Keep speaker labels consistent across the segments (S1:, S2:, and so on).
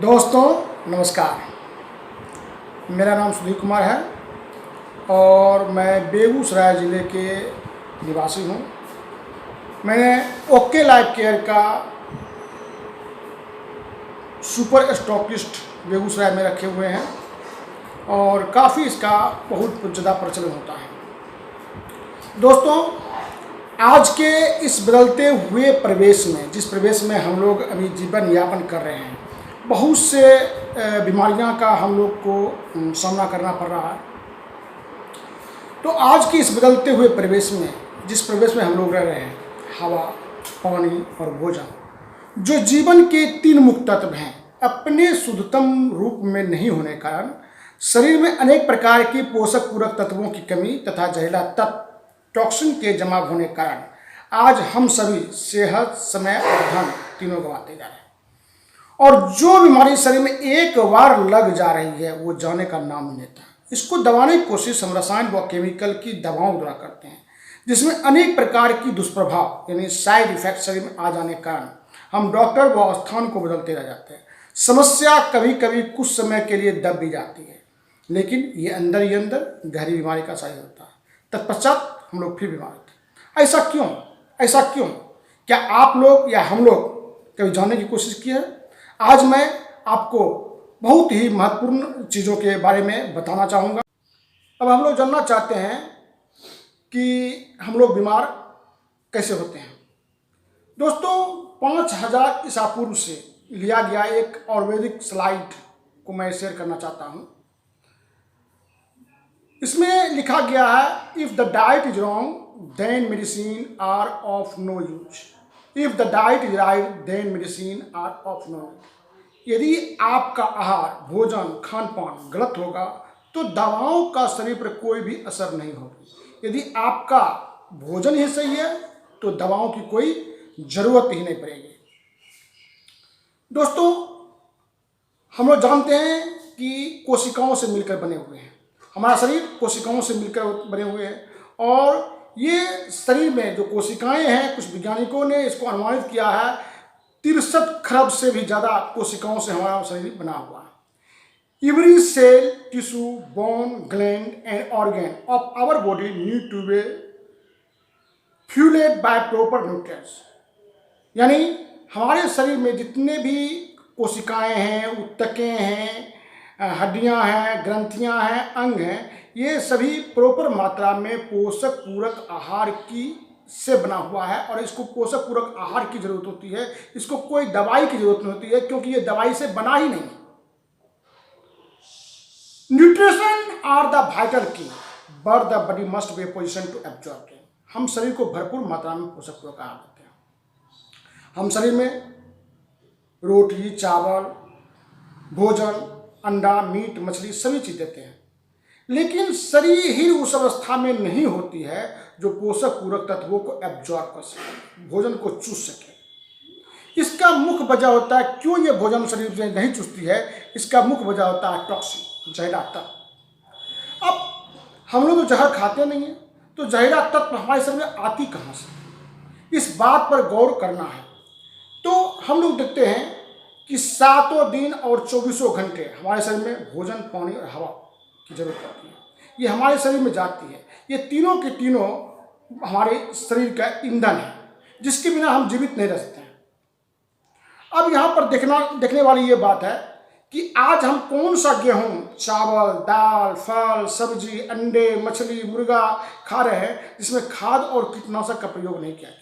S1: दोस्तों नमस्कार। मेरा नाम सुधीर कुमार है और मैं बेगूसराय ज़िले के निवासी हूँ। मैंने ओके लाइफ केयर का सुपर स्टॉकिस्ट बेगूसराय में रखे हुए हैं और काफ़ी इसका बहुत ज़्यादा प्रचलन होता है। दोस्तों, आज के इस बदलते हुए परिवेश में, जिस परिवेश में हम लोग अभी जीवन यापन कर रहे हैं, बहुत से बीमारियां का हम लोग को सामना करना पड़ रहा है। तो आज की इस बदलते हुए परिवेश में, जिस परिवेश में हम लोग रह रहे हैं, हवा, पानी और भोजन, जो जीवन के तीन मुख्य तत्व हैं, अपने शुद्धतम रूप में नहीं होने के कारण शरीर में अनेक प्रकार की पोषक पूरक तत्वों की कमी तथा जहरीला तत्व टॉक्सिन के जमा होने के कारण आज हम सभी सेहत, समय और धन तीनों गंवाते जा रहे हैं। और जो बीमारी शरीर में एक बार लग जा रही है वो जाने का नाम नहीं लेता। इसको दबाने की कोशिश हम रसायन व केमिकल की दवाओं द्वारा करते हैं, जिसमें अनेक प्रकार की दुष्प्रभाव यानी साइड इफेक्ट शरीर में आ जाने के कारण हम डॉक्टर व स्थान को बदलते रह जाते हैं। समस्या कभी कभी कुछ समय के लिए दब भी जाती है, लेकिन ये अंदर ही अंदर गहरी बीमारी का साइज होता है। तत्पश्चात हम लोग फिर बीमार होते हैं। ऐसा क्यों? क्या आप लोग या हम लोग कभी जानने की कोशिश की है? आज मैं आपको बहुत ही महत्वपूर्ण चीज़ों के बारे में बताना चाहूँगा। अब हम लोग जानना चाहते हैं कि हम लोग बीमार कैसे होते हैं। दोस्तों, 5000 ईसा पूर्व से लिया गया एक आयुर्वेदिक स्लाइड को मैं शेयर करना चाहता हूँ। इसमें लिखा गया है, if the diet is wrong then medicine are of no use. If the diet is right then medicine are of no use. यदि आपका आहार, भोजन, खान पान गलत होगा तो दवाओं का शरीर पर कोई भी असर नहीं होगी। यदि आपका भोजन ही सही है तो दवाओं की कोई ज़रूरत ही नहीं पड़ेगी। दोस्तों, हम लोग जानते हैं कि कोशिकाओं से मिलकर बने हुए हैं। हमारा शरीर कोशिकाओं से मिलकर बने हुए हैं और ये शरीर में जो कोशिकाएं हैं, कुछ वैज्ञानिकों ने इसको अनुमानित किया है 63 खरब से भी ज़्यादा कोशिकाओं से हमारा शरीर बना हुआ है। Every cell, tissue, bone, gland and organ of our body need to be fueled by proper nutrients. यानी हमारे शरीर में जितने भी कोशिकाएं हैं, ऊतकें हैं, हड्डियां हैं, ग्रंथियां हैं, अंग हैं, ये सभी प्रॉपर मात्रा में पोषक पूरक आहार की से बना हुआ है और इसको पोषक पूरक आहार की जरूरत होती है। इसको कोई दवाई की जरूरत नहीं होती है, क्योंकि ये दवाई से बना ही नहीं। Nutrition are the vital key but the body must be position to absorb. हम शरीर को भरपूर मात्रा में पोषक पूरक आहार देते हैं। हम शरीर में रोटी, चावल, भोजन, अंडा, मीट, मछली सभी चीज देते हैं, लेकिन शरीर ही उस अवस्था में नहीं होती है जो पोषक पूरक तत्वों को एब्जॉर्ब कर सके, भोजन को चूस सके। इसका मुख्य वजह होता है, क्यों ये भोजन शरीर में नहीं चूसती है, इसका मुख्य वजह होता है टॉक्सिन, जहरीला तत्व। अब हम लोग तो जहर खाते नहीं है, तो जहरीला तत्व हमारे शरीर में आती कहाँ से, इस बात पर गौर करना है। तो हम लोग देखते हैं कि 7 दिन और 24 घंटे हमारे शरीर में भोजन, पानी और हवा की जरूरत पड़ती है। ये हमारे शरीर में जाती है। ये तीनों के तीनों हमारे शरीर का ईंधन है, जिसके बिना हम जीवित नहीं रह सकते हैं। अब यहाँ पर देखने वाली ये बात है कि आज हम कौन सा गेहूँ, चावल, दाल, फल, सब्जी, अंडे, मछली, मुर्गा खा रहे हैं जिसमें खाद और कीटनाशक का प्रयोग नहीं किया गया।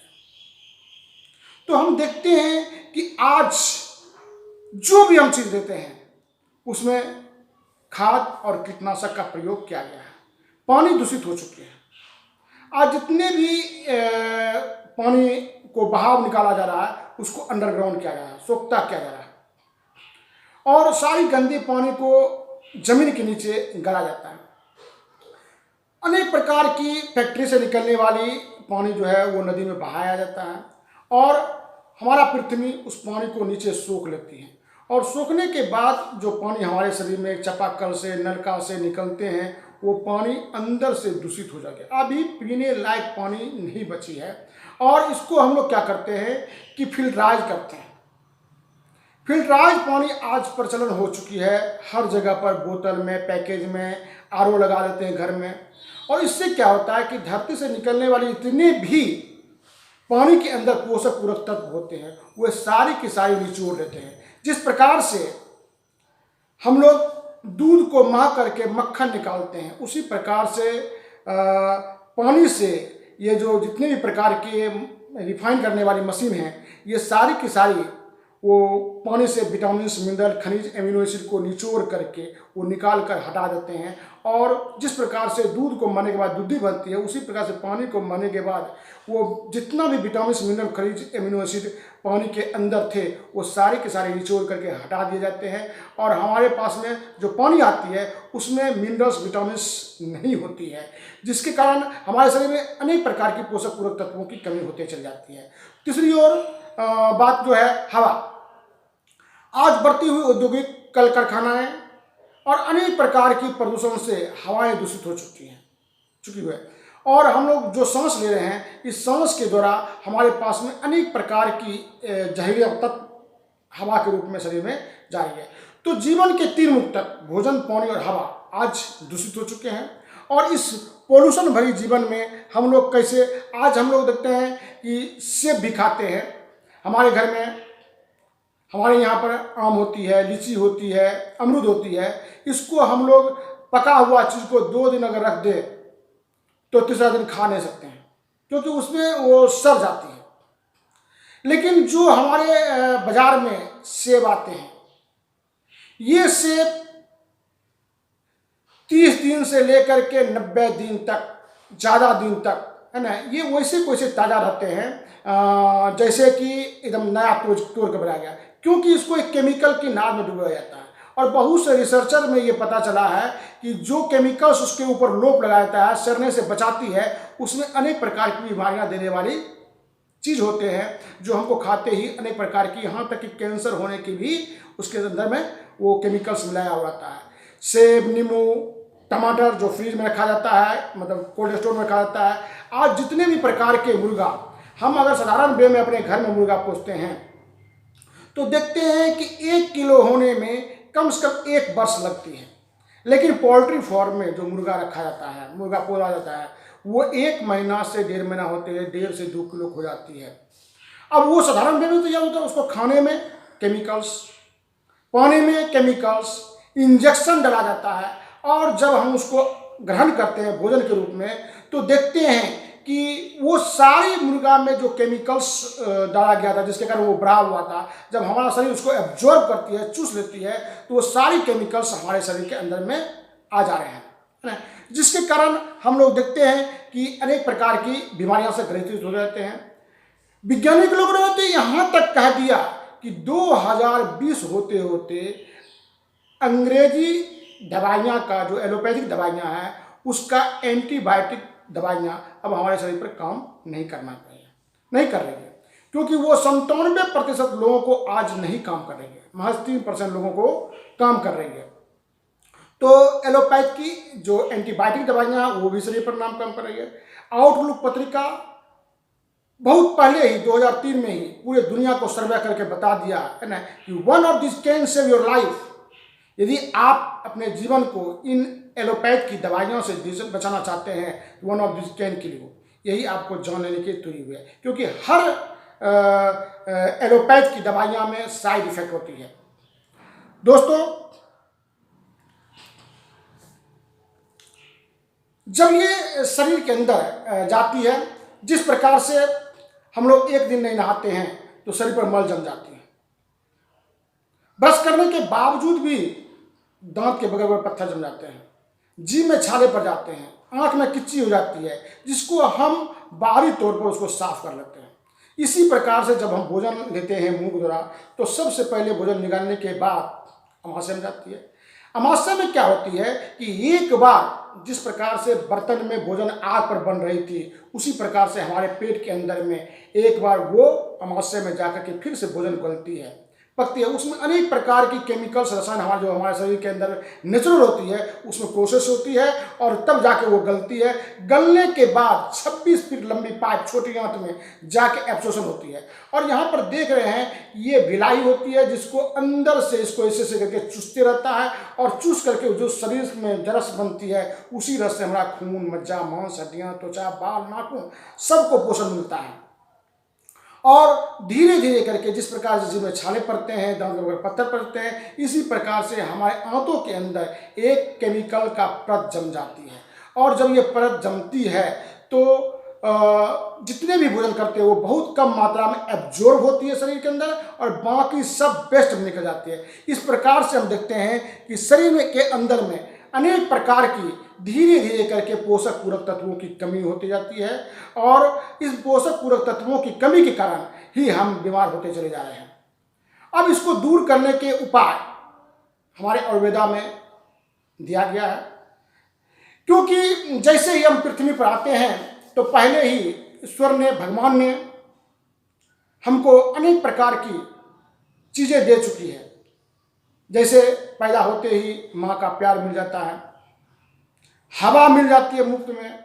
S1: तो हम देखते हैं कि आज जो भी हम चीज देते हैं उसमें खाद और कीटनाशक का प्रयोग किया गया है। पानी दूषित हो चुके हैं। आज जितने भी पानी को बहाव निकाला जा रहा है उसको अंडरग्राउंड किया जा रहा है, सोख्ता किया जा रहा है और सारी गंदे पानी को जमीन के नीचे गला जाता है। अनेक प्रकार की फैक्ट्री से निकलने वाली पानी जो है वो नदी में बहाया जाता है और हमारा पृथ्वी उस पानी को नीचे सोख लेती है और सोखने के बाद जो पानी हमारे शरीर में चापाकल से, नलका से निकलते हैं, वो पानी अंदर से दूषित हो जाएगा। अभी पीने लायक पानी नहीं बची है और इसको हम लोग क्या करते हैं कि फिल्टराइज करते हैं। फिल्टराइज पानी आज प्रचलन हो चुकी है, हर जगह पर बोतल में, पैकेज में, आरओ लगा देते हैं घर में। और इससे क्या होता है कि धरती से निकलने वाली इतने भी पानी के अंदर पोषक पूरक तत्व होते हैं, वे सारी की सारी निचोड़ देते हैं। जिस प्रकार से हम लोग दूध को मह करके मक्खन निकालते हैं, उसी प्रकार से पानी से ये जो जितने भी प्रकार के रिफाइन करने वाली मशीन हैं, ये सारी की सारी वो पानी से विटामिन, मिनरल, खनिज, एमिनो एसिड को निचोड़ करके वो निकाल कर हटा देते हैं। और जिस प्रकार से दूध को मरने के बाद दूधी बनती है, उसी प्रकार से पानी को मरने के बाद वो जितना भी विटामिन, मिनरल, खनिज, एमिनो एसिड पानी के अंदर थे, वो सारे के सारे निचोड़ करके हटा दिए जाते हैं। और हमारे पास में जो पानी आती है उसमें मिनरल्स, विटामिन नहीं होती है, जिसके कारण हमारे शरीर में अनेक प्रकार की पोषक पूरक तत्वों की कमी होती चल जाती है। तीसरी ओर बात जो है हवा। आज बढ़ती हुई औद्योगिक कल कारखानाएं और अनेक प्रकार की प्रदूषण से हवाएं दूषित हो चुकी है। और हम लोग जो सांस ले रहे हैं, इस सांस के द्वारा हमारे पास में अनेक प्रकार की जहरीले तत्व हवा के रूप में शरीर में जा रही है। तो जीवन के तीन मुख्य तत्व भोजन, पानी और हवा आज दूषित हो चुके हैं। और इस पोल्यूशन भरी जीवन में हम लोग कैसे, आज हम लोग देखते हैं कि सेब भी खाते हैं। हमारे घर में, हमारे यहाँ पर आम होती है, लीची होती है, अमरूद होती है। इसको हम लोग पका हुआ चीज़ को 2 दिन अगर रख दे तो तीसरा दिन खा नहीं सकते हैं, क्योंकि उसमें वो सड़ जाती है। लेकिन जो हमारे बाजार में सेब आते हैं, ये सेब 30 दिन से लेकर के 90 दिन तक, ज़्यादा दिन तक, है ना, ये वैसे वैसे ताज़ा रहते हैं जैसे कि एकदम नया तोड़ के बनाया गया, क्योंकि इसको एक केमिकल की नाद में डुबाया जाता है। और बहुत से रिसर्चर में ये पता चला है कि जो केमिकल्स उसके ऊपर लोप लगाया जाता है, सड़ने से बचाती है, उसमें अनेक प्रकार की बीमारियां देने वाली चीज़ होते हैं, जो हमको खाते ही अनेक प्रकार की, यहाँ तक कि कैंसर होने की भी उसके अंदर में वो केमिकल्स मिलाया हुआ रहता है। सेब, नींबू, टमाटर जो फ्रीज में रखा जाता है, मतलब कोल्ड स्टोर में रखा जाता है। आज जितने भी प्रकार के मुर्गा, हम अगर साधारण वे में अपने घर में मुर्गा पोसते हैं तो देखते हैं कि 1 किलो होने में कम से कम 1 वर्ष लगती है। लेकिन पोल्ट्री फार्म में जो मुर्गा रखा जाता है, मुर्गा पोसा जाता है, वो 1 महीना से 1.5 महीना होते हैं 1.5 से 2 किलो हो जाती है। अब वो साधारण वे में तो क्या होता है, उसको खाने में केमिकल्स, पानी में केमिकल्स, इंजेक्शन डाला जाता है। और जब हम उसको ग्रहण करते हैं भोजन के रूप में, तो देखते हैं कि वो सारी मुर्गा में जो केमिकल्स डाला गया था, जिसके कारण वो बड़ा हुआ था, जब हमारा शरीर उसको एब्जॉर्ब करती है, चूस लेती है, तो वो सारी केमिकल्स हमारे शरीर के अंदर में आ जा रहे हैं, है ना, जिसके कारण हम लोग देखते हैं कि अनेक प्रकार की बीमारियों से ग्रसित हो जाते हैं। वैज्ञानिक लोगों ने तो यहाँ तक कह दिया कि 2020 होते होते अंग्रेजी दवाइयाँ का, जो एलोपैथिक दवाइयाँ हैं, उसका एंटीबायोटिक दवाइयाँ अब हमारे शरीर पर काम नहीं कर रही है, क्योंकि वो 97% लोगों को आज नहीं काम कर रही है, महज 3% लोगों को काम कर रही है। तो एलोपैथ की जो एंटीबायोटिक दवाइयाँ, वो भी शरीर पर नाम काम कर रही है। आउटलुक पत्रिका बहुत पहले ही 2003 में ही पूरे दुनिया को सर्वे करके बता दिया है ना कि one of this can save your life. यदि आप अपने जीवन को इन एलोपैथ की दवाइयों से बचाना चाहते हैं, one of this can kill you, यही आपको जान लेने की तुरी हुई है, क्योंकि हर एलोपैथ की दवाइयाँ में साइड इफेक्ट होती है। दोस्तों, जब ये शरीर के अंदर जाती है, जिस प्रकार से हम लोग 1 दिन नहीं नहाते हैं तो शरीर पर मल जम जाती है, ब्रश करने के बावजूद भी दांत के बगल में पत्थर जम जाते हैं, जीभ में छाले पड़ जाते हैं, आंख में किच्ची हो जाती है, जिसको हम बाहरी तौर पर उसको साफ कर लेते हैं। इसी प्रकार से जब हम भोजन लेते हैं मुंह द्वारा, तो सबसे पहले भोजन निकालने के बाद अमाशय में जाती है। अमाशय में क्या होती है कि एक बार जिस प्रकार से बर्तन में भोजन आग पर बन रही थी, उसी प्रकार से हमारे पेट के अंदर में एक बार वो अमाशय में जाकर के फिर से भोजन गलती है। पकती है उसमें अनेक प्रकार की केमिकल्स रसायन हमारे शरीर के अंदर नेचुरल होती है, उसमें प्रोसेस होती है और तब जाके वो गलती है। गलने के बाद 26 फीट लंबी पाइप छोटी आंत में जाके एब्जॉर्प्शन होती है। और यहाँ पर देख रहे हैं ये भिलाई होती है जिसको अंदर से इसको ऐसे करके चूसते रहता है और चूस करके जो शरीर में रस बनती है उसी रस से हमारा खून, मज्जा, मांस, हड्डियाँ, त्वचा, बाल, नाखून सबको पोषण मिलता है। और धीरे धीरे करके जिस प्रकार से जिसमें छाले पड़ते हैं, दांतों पर पत्थर पड़ते हैं, इसी प्रकार से हमारे आंतों के अंदर एक केमिकल का परत जम जाती है। और जब ये परत जमती है तो जितने भी भोजन करते हैं वो बहुत कम मात्रा में एब्जॉर्ब होती है शरीर के अंदर और बाकी सब वेस्ट में निकल जाती है। इस प्रकार से हम देखते हैं कि शरीर में के अंदर में अनेक प्रकार की धीरे धीरे करके पोषक पूरक तत्वों की कमी होती जाती है और इस पोषक पूरक तत्वों की कमी के कारण ही हम बीमार होते चले जा रहे हैं। अब इसको दूर करने के उपाय हमारे आयुर्वेदा में दिया गया है, क्योंकि जैसे ही हम पृथ्वी पर आते हैं तो पहले ही ईश्वर ने, भगवान ने हमको अनेक प्रकार की चीज़ें दे चुकी है। जैसे पैदा होते ही माँ का प्यार मिल जाता है, हवा मिल जाती है मुफ्त में,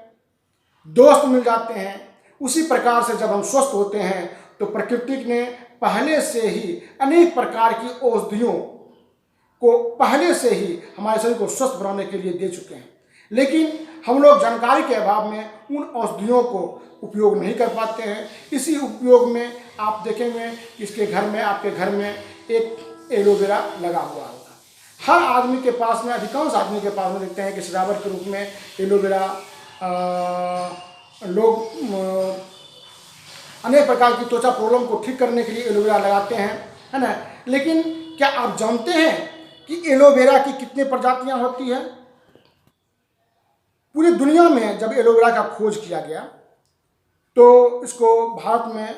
S1: दोस्त मिल जाते हैं। उसी प्रकार से जब हम स्वस्थ होते हैं तो प्रकृति ने पहले से ही अनेक प्रकार की औषधियों को पहले से ही हमारे शरीर को स्वस्थ बनाने के लिए दे चुके हैं, लेकिन हम लोग जानकारी के अभाव में उन औषधियों को उपयोग नहीं कर पाते हैं। इसी उपयोग में आप देखेंगे इसके घर में, आपके घर में एक एलोवेरा लगा हुआ होगा। हर आदमी के पास में, अधिकांश आदमी के पास में देखते हैं कि सजावट के रूप में एलोवेरा लोग अनेक प्रकार की त्वचा प्रॉब्लम को ठीक करने के लिए एलोवेरा लगाते हैं, है ना। लेकिन क्या आप जानते हैं कि एलोवेरा की कितनी प्रजातियां होती हैं? पूरी दुनिया में जब एलोवेरा का खोज किया गया तो इसको भारत में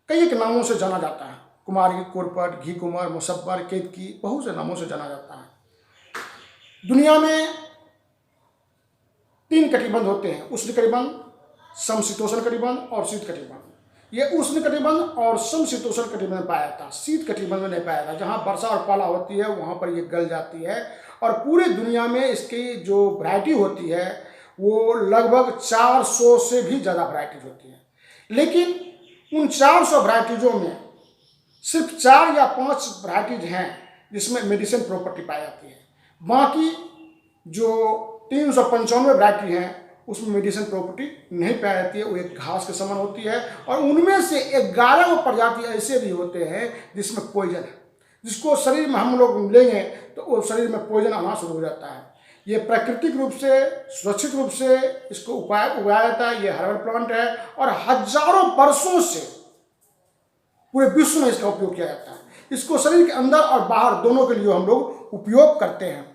S1: कई एक नामों से जाना जाता है। कुमारी, कोरपट, घी कुमार, मुसब्बर, केतकी, बहुत से नामों से जाना जाता है। दुनिया में 3 कटिबंध होते हैं, उष्ण कटिबंध, समशीतोष्ण कटिबंध और शीत कटिबंध। ये उष्ण कटिबंध और समशीतोष्ण कटिबंध में पाया जाता है, शीत कटिबंध में नहीं पाया जाता। जहाँ वर्षा और पाला होती है वहाँ पर ये गल जाती है और पूरे दुनिया में इसकी जो वैरायटी होती है वो लगभग 400 से भी ज़्यादा वैरायटीज होती है। लेकिन उन 400 वैरायटीजों में सिर्फ 4 या 5 वैरायटीज हैं जिसमें मेडिसिन प्रॉपर्टी पाई जाती है। बाकी जो 395 वैरायटी हैं उसमें मेडिसिन प्रॉपर्टी नहीं पाई जाती है, वो एक घास के समान होती है। और उनमें से 11 प्रजाति ऐसे भी होते हैं जिसमें पॉइजन है, जिसको शरीर में हम लोग लेंगे तो वो शरीर में पॉइजन आना शुरू हो जाता है। ये प्राकृतिक रूप से, सुरक्षित रूप से इसको उगाया जाता है। ये हर्बल प्लांट है और हजारों वर्षों से पूरे विश्व में इसका उपयोग किया जाता है। इसको शरीर के अंदर और बाहर दोनों के लिए हम लोग उपयोग करते हैं।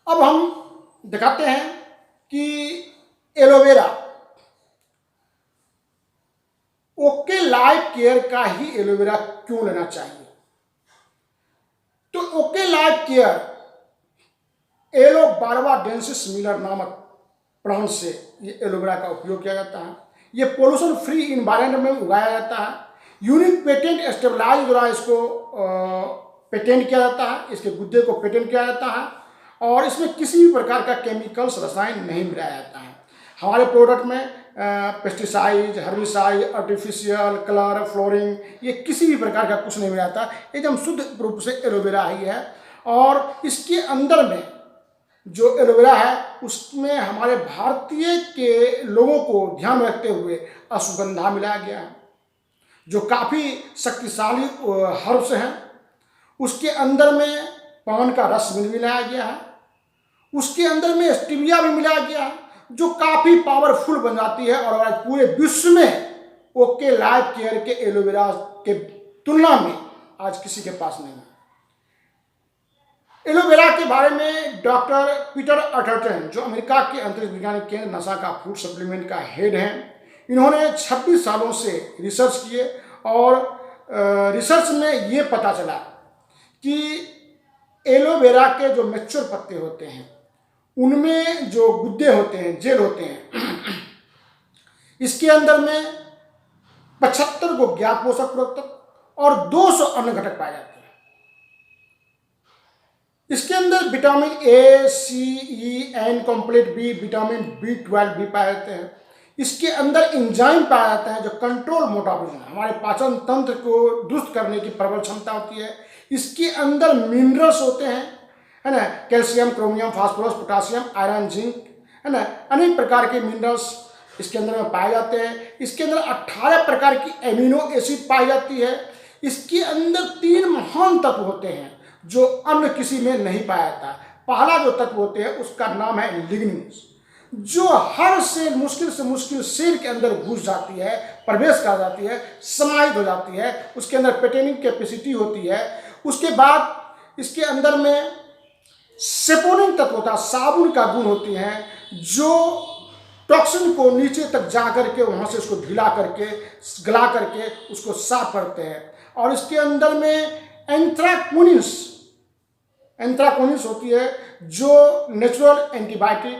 S1: अब हम दिखाते हैं कि एलोवेरा ओके लाइफ केयर का ही एलोवेरा क्यों लेना चाहिए। तो okay life care aloe barbadensis Miller नामक प्लांट से ये एलोवेरा का उपयोग किया जाता है। ये पोल्यूशन फ्री इन्वायरमेंट में उगाया जाता है। यूनिक पेटेंट स्टेबलाइज द्वारा इसको पेटेंट किया जाता है, इसके गुद्दे को पेटेंट किया जाता है और इसमें किसी भी प्रकार का केमिकल्स, रसायन नहीं मिलाया जाता है। हमारे प्रोडक्ट में pesticide, herbicide, artificial colour, flooring, ये किसी भी प्रकार का कुछ नहीं मिलाया जाता। एकदम शुद्ध रूप से एलोवेरा ही है। और इसके अंदर में जो एलोवेरा है उसमें हमारे भारतीय के लोगों को ध्यान रखते हुए अश्वगंधा मिलाया गया है जो काफ़ी शक्तिशाली हर्ब्स हैं। उसके अंदर में पान का रस मिलाया गया है। उसके अंदर में स्टीविया भी मिलाया गया है जो काफ़ी पावरफुल बन जाती है। और आज पूरे विश्व में ओके लाइफ केयर के एलोवेरा के तुलना में आज किसी के पास नहीं है। एलोवेरा के बारे में डॉक्टर पीटर अटर्टन, जो अमेरिका के अंतरिक्ष विज्ञान केंद्र नासा का फूड सप्लीमेंट का हेड हैं, इन्होंने 26 सालों से रिसर्च किए और रिसर्च में ये पता चला कि एलोवेरा के जो मैच्योर पत्ते होते हैं उनमें जो गुद्दे होते हैं, जेल होते हैं, इसके अंदर में 75 को ज्ञात पोषक पूरक तत्व, और 200 अन्य घटक पाए जाते हैं। इसके अंदर vitamin A, C, E, and complex B, vitamin B12 भी पाए जाते हैं। इसके अंदर एंजाइम पाया जाता है जो कंट्रोल मेटाबॉलिज्म, हमारे पाचन तंत्र को दुरुस्त करने की प्रबल क्षमता होती है। इसके अंदर मिनरल्स होते हैं, है ना, calcium, chromium, phosphorus, potassium, iron, zinc, है ना, अनेक प्रकार के मिनरल्स इसके अंदर में पाए जाते हैं। इसके अंदर 18 प्रकार की एमिनो एसिड पाई जाती है। इसके अंदर 3 महान तत्व होते हैं जो अन्य किसी में नहीं पाया जाता। पहला जो तत्व होते हैं उसका नाम है लिग्निन्स, जो हर सेल मुश्किल से मुश्किल सेल के अंदर घुस जाती है, प्रवेश कर जाती है, समाहित हो जाती है। उसके अंदर पेटेनिंग कैपेसिटी होती है। उसके बाद इसके अंदर में सेपोनिन तत्व होता है, साबुन का गुण होती है, जो टॉक्सिन को नीचे तक जा करके वहाँ से उसको ढीला करके गला करके उसको साफ करते हैं। और इसके अंदर में एंथ्राकोनिन्स होती है जो natural antibiotic,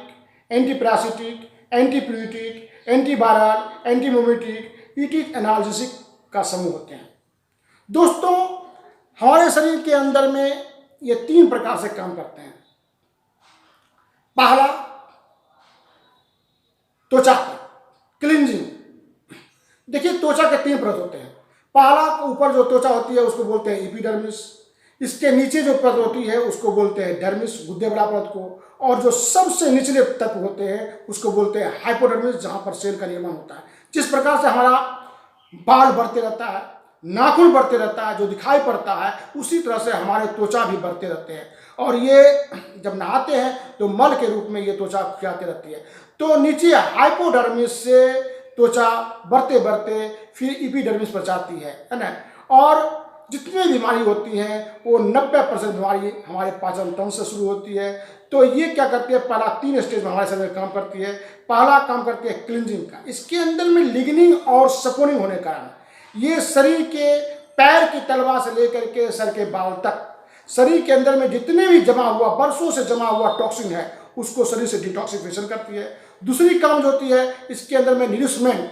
S1: antiparasitic, antipyretic, antiviral, antiemetic, ईटिक, एनाल्जेसिक का समूह होते हैं। दोस्तों, हमारे शरीर के अंदर में ये 3 प्रकार से काम करते हैं। पहला, त्वचा क्लींजिंग। देखिए, त्वचा के 3 परत होते हैं। पहला ऊपर जो त्वचा होती है उसको बोलते हैं एपिडर्मिस। इसके नीचे जो परत होती है उसको बोलते हैं डर्मिस, गुद्दे वाला परत को। और जो सबसे निचले तत्व होते हैं उसको बोलते हैं हाइपोडर्मिस, जहां पर सेल का निर्माण होता है। जिस प्रकार से हमारा बाल बढ़ते रहता है, नाखून बढ़ते रहता है जो दिखाई पड़ता है, उसी तरह से हमारे त्वचा भी बढ़ते रहते हैं। और ये जब नहाते हैं तो मल के रूप में ये त्वचा खिलाते रहती है। तो नीचे हाइपोडर्मिस से त्वचा बढ़ते बढ़ते फिर एपिडर्मिस पर जाती है ना। और जितनी बीमारी होती हैं वो 90% बीमारी हमारे पाचन तंत्र से शुरू होती है। तो ये क्या करती है, पहला 3 स्टेज में हमारे शरीर में काम करती है। पहला काम करती है क्लींजिंग का। इसके अंदर में लिग्निन और सपोनिन होने के कारण ये शरीर के पैर की तलवा से लेकर के सर के बाल तक शरीर के अंदर में जितने भी जमा हुआ, बरसों से जमा हुआ टॉक्सिन है उसको शरीर से डिटॉक्सिफिकेशन करती है। दूसरी काम जो होती है इसके अंदर में न्यूट्रिशमेंट,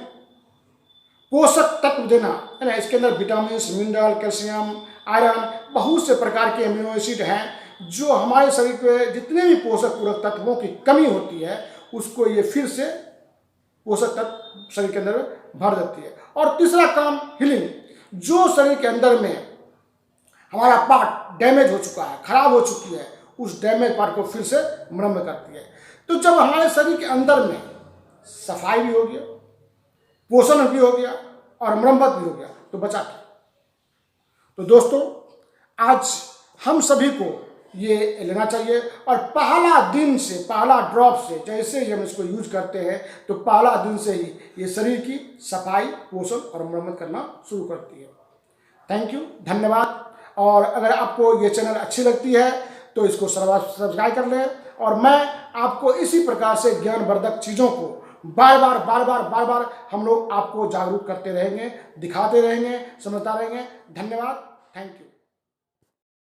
S1: पोषक तत्व देना, है ना। इसके अंदर विटामिन, मिनरल, कैल्शियम, आयरन, बहुत से प्रकार के अमीनो एसिड हैं जो हमारे शरीर पे जितने भी पोषक पूरक तत्वों की कमी होती है उसको ये फिर से पोषक तत्व शरीर के अंदर भर देती है। और तीसरा काम हीलिंग, जो शरीर के अंदर में हमारा पार्ट डैमेज हो चुका है, खराब हो चुकी है, उस डैमेज पार्ट को फिर से मरम्मत करती है। तो जब हमारे शरीर के अंदर में सफाई भी हो गया, पोषण भी हो गया और मरम्मत भी हो गया, तो बचा क्या। तो दोस्तों, आज हम सभी को ये लेना चाहिए। और पहला दिन से, पहला ड्रॉप से जैसे ही हम इसको यूज करते हैं तो पहला दिन से ही ये शरीर की सफाई, पोषण और मरम्मत करना शुरू करती है। थैंक यू, धन्यवाद। और अगर आपको ये चैनल अच्छी लगती है तो इसको सब्सक्राइब कर लें। और मैं आपको इसी प्रकार से ज्ञानवर्धक चीज़ों को बार बार हम लोग आपको जागरूक करते रहेंगे, दिखाते रहेंगे, समझता रहेंगे। धन्यवाद, थैंक यू।